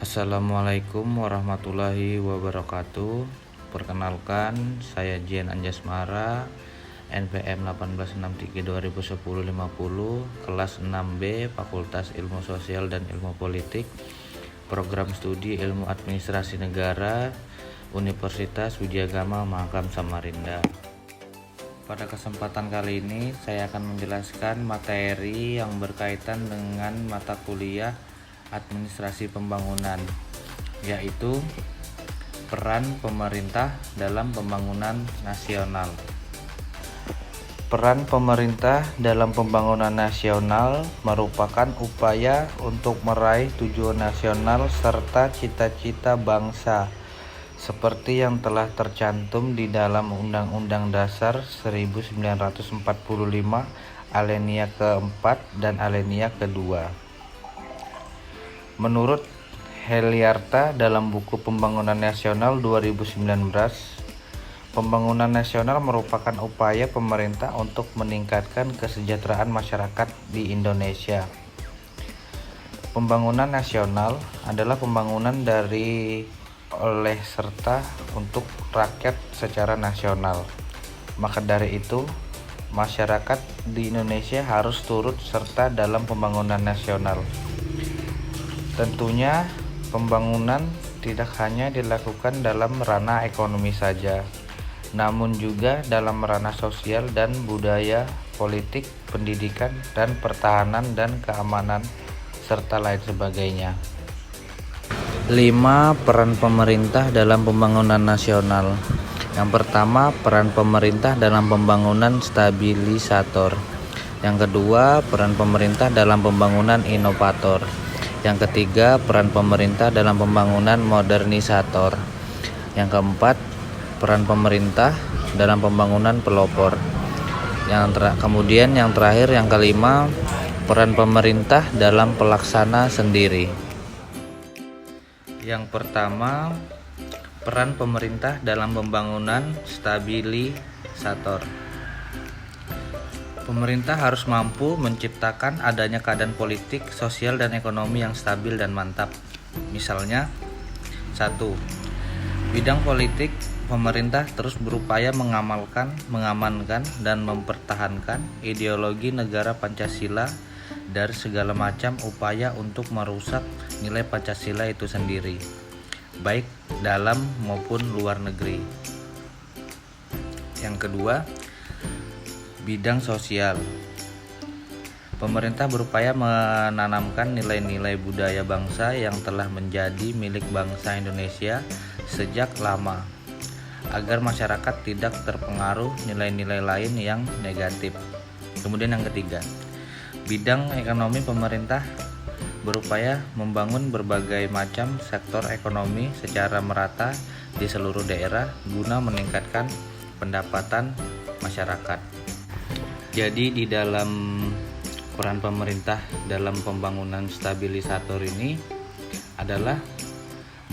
Assalamualaikum warahmatullahi wabarakatuh. Perkenalkan, saya Jian Anjasmara, NPM 1863-2010-50, kelas 6B, Fakultas Ilmu Sosial dan Ilmu Politik, Program Studi Ilmu Administrasi Negara, Universitas Widyagama Mahakam Samarinda. Pada kesempatan kali ini, saya akan menjelaskan materi yang berkaitan dengan mata kuliah Administrasi Pembangunan, yaitu peran pemerintah dalam pembangunan nasional. Peran pemerintah dalam pembangunan nasional merupakan upaya untuk meraih tujuan nasional serta cita-cita bangsa, seperti yang telah tercantum di dalam Undang-Undang Dasar 1945 alinea keempat dan alinea kedua. Menurut Heliarta dalam buku Pembangunan Nasional 2019, pembangunan nasional merupakan upaya pemerintah untuk meningkatkan kesejahteraan masyarakat di Indonesia. Pembangunan nasional adalah pembangunan oleh serta untuk rakyat secara nasional. Maka dari itu, masyarakat di Indonesia harus turut serta dalam pembangunan nasional. Tentunya pembangunan tidak hanya dilakukan dalam ranah ekonomi saja, namun juga dalam ranah sosial dan budaya, politik, pendidikan, dan pertahanan dan keamanan, serta lain sebagainya. 5. Peran pemerintah dalam pembangunan nasional. Yang pertama, peran pemerintah dalam pembangunan stabilisator. Yang kedua, peran pemerintah dalam pembangunan inovator. Yang ketiga, peran pemerintah dalam pembangunan modernisator. Yang keempat, peran pemerintah dalam pembangunan pelopor. Kemudian yang terakhir, yang kelima, peran pemerintah dalam pelaksana sendiri. Yang pertama, peran pemerintah dalam pembangunan stabilisator. Pemerintah harus mampu menciptakan adanya keadaan politik, sosial, dan ekonomi yang stabil dan mantap. Misalnya, 1. Bidang politik, pemerintah terus berupaya mengamankan, dan mempertahankan ideologi negara Pancasila dari segala macam upaya untuk merusak nilai Pancasila itu sendiri, baik dalam maupun luar negeri. Yang kedua, bidang sosial. Pemerintah berupaya menanamkan nilai-nilai budaya bangsa yang telah menjadi milik bangsa Indonesia sejak lama, agar masyarakat tidak terpengaruh nilai-nilai lain yang negatif. Kemudian yang ketiga, bidang ekonomi, pemerintah berupaya membangun berbagai macam sektor ekonomi secara merata di seluruh daerah guna meningkatkan pendapatan masyarakat. Jadi di dalam peran pemerintah dalam pembangunan stabilisator ini adalah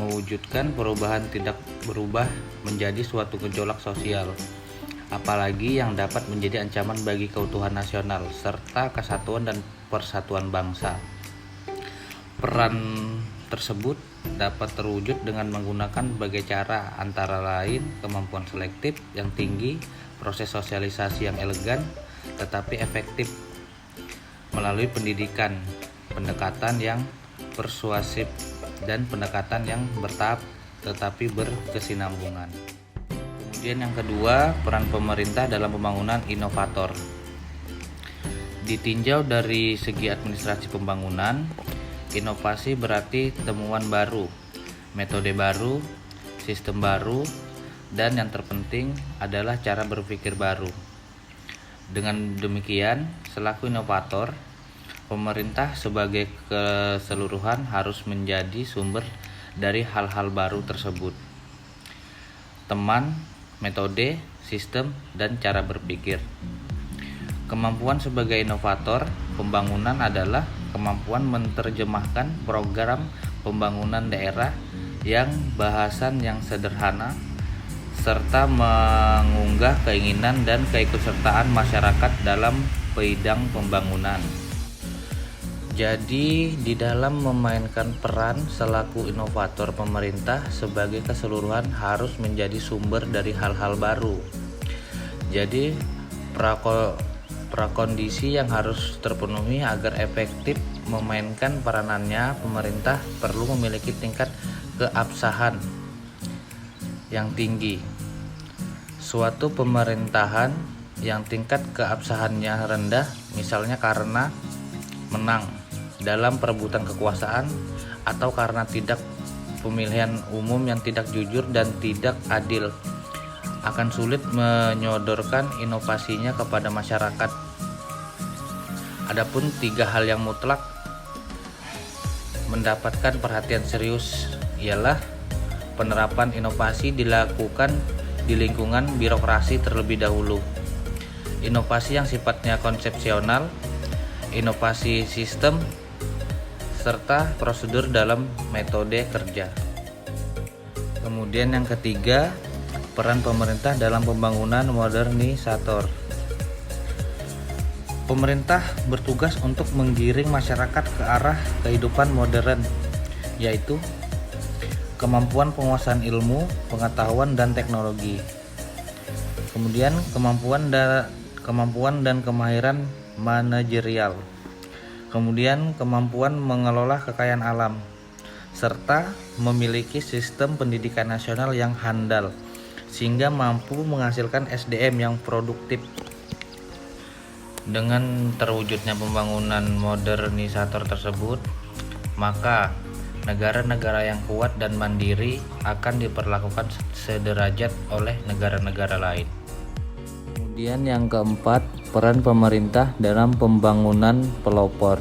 mewujudkan perubahan tidak berubah menjadi suatu gejolak sosial, apalagi yang dapat menjadi ancaman bagi keutuhan nasional serta kesatuan dan persatuan bangsa. Peran tersebut dapat terwujud dengan menggunakan berbagai cara, antara lain kemampuan selektif yang tinggi, proses sosialisasi yang elegan tetapi efektif melalui pendidikan, pendekatan yang persuasif, dan pendekatan yang bertahap tetapi berkesinambungan. Kemudian yang kedua, peran pemerintah dalam pembangunan inovator. Ditinjau dari segi administrasi pembangunan, inovasi berarti temuan baru, metode baru, sistem baru, dan yang terpenting adalah cara berpikir baru. Dengan demikian, selaku inovator, pemerintah sebagai keseluruhan harus menjadi sumber dari hal-hal baru tersebut. Teman, metode, sistem, dan cara berpikir. Kemampuan sebagai inovator pembangunan adalah kemampuan menerjemahkan program pembangunan daerah yang bahasan yang sederhana, serta mengunggah keinginan dan keikutsertaan masyarakat dalam bidang pembangunan. Jadi, di dalam memainkan peran selaku inovator, pemerintah sebagai keseluruhan harus menjadi sumber dari hal-hal baru. Jadi, prakondisi yang harus terpenuhi agar efektif memainkan peranannya, pemerintah perlu memiliki tingkat keabsahan yang tinggi. Suatu pemerintahan yang tingkat keabsahannya rendah, misalnya karena menang dalam perebutan kekuasaan atau karena tidak pemilihan umum yang tidak jujur dan tidak adil, akan sulit menyodorkan inovasinya kepada masyarakat. Adapun 3 hal yang mutlak mendapatkan perhatian serius ialah penerapan inovasi dilakukan di lingkungan birokrasi terlebih dahulu, inovasi yang sifatnya konsepsional, inovasi sistem, serta prosedur dalam metode kerja. Kemudian yang ketiga, peran pemerintah dalam pembangunan modernisator. Pemerintah bertugas untuk menggiring masyarakat ke arah kehidupan modern, yaitu kemampuan penguasaan ilmu, pengetahuan, dan teknologi. Kemudian kemampuan dan kemahiran manajerial. Kemudian kemampuan mengelola kekayaan alam, serta memiliki sistem pendidikan nasional yang handal sehingga mampu menghasilkan SDM yang produktif. Dengan terwujudnya pembangunan modernisator tersebut, maka negara-negara yang kuat dan mandiri akan diperlakukan sederajat oleh negara-negara lain. Kemudian yang keempat, peran pemerintah dalam pembangunan pelopor.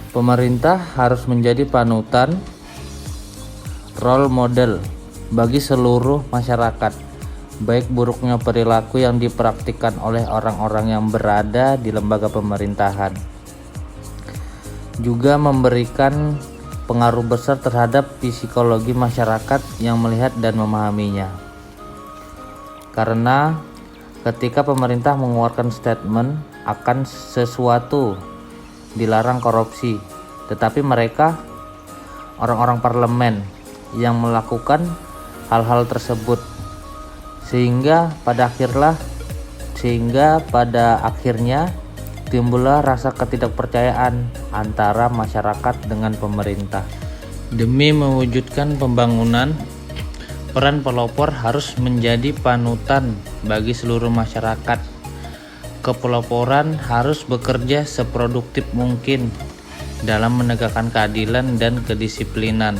Pemerintah harus menjadi panutan, role model bagi seluruh masyarakat, baik buruknya perilaku yang dipraktikkan oleh orang-orang yang berada di lembaga pemerintahan. Juga memberikan pengaruh besar terhadap psikologi masyarakat yang melihat dan memahaminya. Karena ketika pemerintah mengeluarkan statement akan sesuatu dilarang korupsi, tetapi mereka orang-orang parlemen yang melakukan hal-hal tersebut, sehingga pada akhirnya timbullah rasa ketidakpercayaan antara masyarakat dengan pemerintah. Demi mewujudkan pembangunan, peran pelopor harus menjadi panutan bagi seluruh masyarakat. Kepeloporan harus bekerja seproduktif mungkin dalam menegakkan keadilan dan kedisiplinan,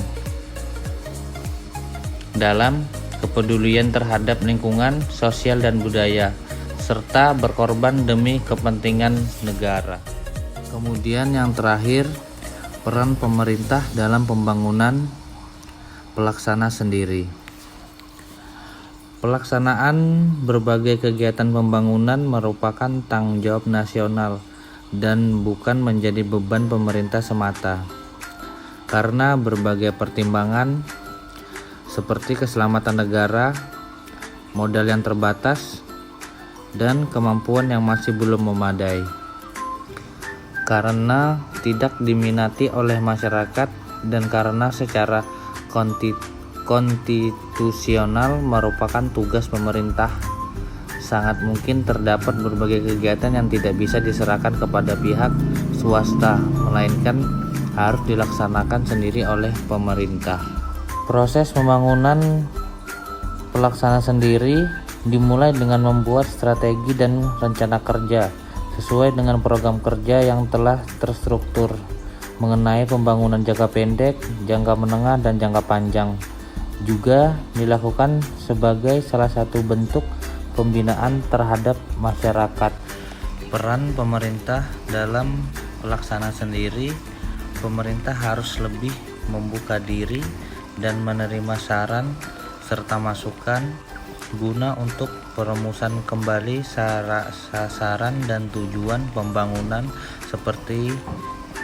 dalam kepedulian terhadap lingkungan, sosial, dan budaya, serta berkorban demi kepentingan negara. Kemudian yang terakhir, peran pemerintah dalam pembangunan pelaksana sendiri. Pelaksanaan berbagai kegiatan pembangunan merupakan tanggung jawab nasional dan bukan menjadi beban pemerintah semata. Karena berbagai pertimbangan seperti keselamatan negara, modal yang terbatas, dan kemampuan yang masih belum memadai. Karena tidak diminati oleh masyarakat dan karena secara konstitusional merupakan tugas pemerintah, sangat mungkin terdapat berbagai kegiatan yang tidak bisa diserahkan kepada pihak swasta, melainkan harus dilaksanakan sendiri oleh pemerintah. Proses pembangunan pelaksana sendiri dimulai dengan membuat strategi dan rencana kerja sesuai dengan program kerja yang telah terstruktur mengenai pembangunan jangka pendek, jangka menengah, dan jangka panjang. Juga dilakukan sebagai salah satu bentuk pembinaan terhadap masyarakat. Peran pemerintah dalam pelaksana sendiri, pemerintah harus lebih membuka diri dan menerima saran serta masukan guna untuk perumusan kembali sasaran dan tujuan pembangunan seperti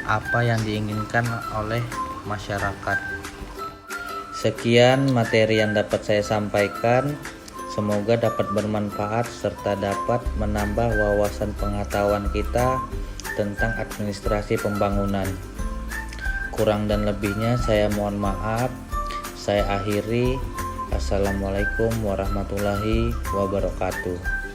apa yang diinginkan oleh masyarakat. Sekian materi yang dapat saya sampaikan. Semoga dapat bermanfaat serta dapat menambah wawasan pengetahuan kita tentang administrasi pembangunan. Kurang dan lebihnya saya mohon maaf. Saya akhiri. Assalamualaikum warahmatullahi wabarakatuh.